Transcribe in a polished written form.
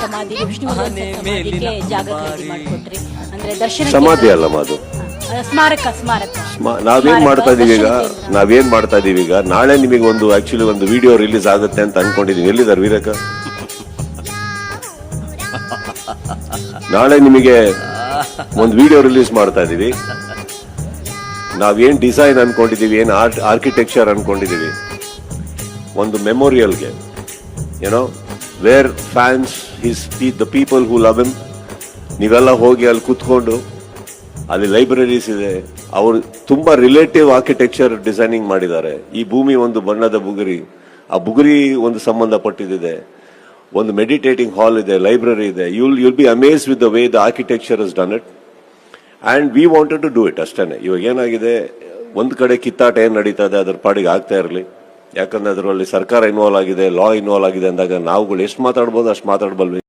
ಸಮಾಧಿಗೆ ವಿಷ್ಣುವರ್ಧನ್ ಸರ್ ಸಮಾಧಿಗೆ ಜಾಗ ಖರೀದಿ ಮಾಡಿಕೊಟ್ರಿ. ಅಂದ್ರೆ ದರ್ಶನ ಸಮಾಧಿ ಅಲ್ಲ ಅದು ಸ್ಮಾರಕ ನಾವೇನ್ ಮಾಡ್ತಾ ಇದೀವಿ ಈಗ ನಾಳೆ ನಿಮಗೆ ಆಕ್ಚುಲಿ ಒಂದು ವಿಡಿಯೋ ರಿಲೀಸ್ ಆಗುತ್ತೆ ಅಂತ ಅನ್ಕೊಂಡಿದೀವಿ. ಎಲ್ಲಿದ್ದಾರೆ ವೀರಕ? ನಾಳೆ ನಿಮಗೆ ಒಂದು ವಿಡಿಯೋ ರಿಲೀಸ್ ಮಾಡ್ತಾ ಇದೀವಿ. ನಾವೇನ್ ಡಿಸೈನ್ ಅನ್ಕೊಂಡಿದೀವಿ, ಏನ್ ಆರ್ಕಿಟೆಕ್ಚರ್ ಅನ್ಕೊಂಡಿದೀವಿ, ಒಂದು ಮೆಮೋರಿಯಲ್ಗೆ ಏನೋ where fans the people who love him. ನೀವೆಲ್ಲ ಹೋಗಿ ಅಲ್ಲಿ ಕೂತ್ಕೊಂಡು, ಅಲ್ಲಿ ಲೈಬ್ರರೀಸ್ ಇದೆ, ಅವರು ತುಂಬಾ ರಿಲೇಟಿವ್ ಆರ್ಕಿಟೆಕ್ಚರ್ ಡಿಸೈನಿಂಗ್ ಮಾಡಿದ್ದಾರೆ. ಈ ಭೂಮಿ ಒಂದು ಬಣ್ಣದ ಬುಗುರಿ, ಆ ಬುಗುರಿ ಒಂದು ಸಂಬಂಧಪಟ್ಟಿದೆ. ಒಂದು ಮೆಡಿಟೇಟಿಂಗ್ ಹಾಲ್ ಇದೆ, ಲೈಬ್ರರಿ ಇದೆ. you'll be amazed with the way the architecture has done it and we wanted to do it ಅಷ್ಟೇನೆ. ಇವಾಗ ಏನಾಗಿದೆ, ಒಂದ್ ಕಡೆ ಕಿತ್ತಾಟ ಏನ್ ನಡೀತಾ ಇದೆ ಅದ್ರ ಪಾಡಿಗೆ ಆಗ್ತಾ ಇರಲಿ. ಯಾಕಂದ್ರೆ ಅದರಲ್ಲಿ ಸರ್ಕಾರ ಇನ್ವಾಲ್ವ್ ಆಗಿದೆ, ಲಾ ಇನ್ವಾಲ್ವ್ ಆಗಿದೆ ಅಂದಾಗ ನಾವುಗಳು ಎಷ್ಟು ಮಾತಾಡ್ಬೋದು ಅಷ್ಟು ಮಾತಾಡ್ಬಲ್ವಿ.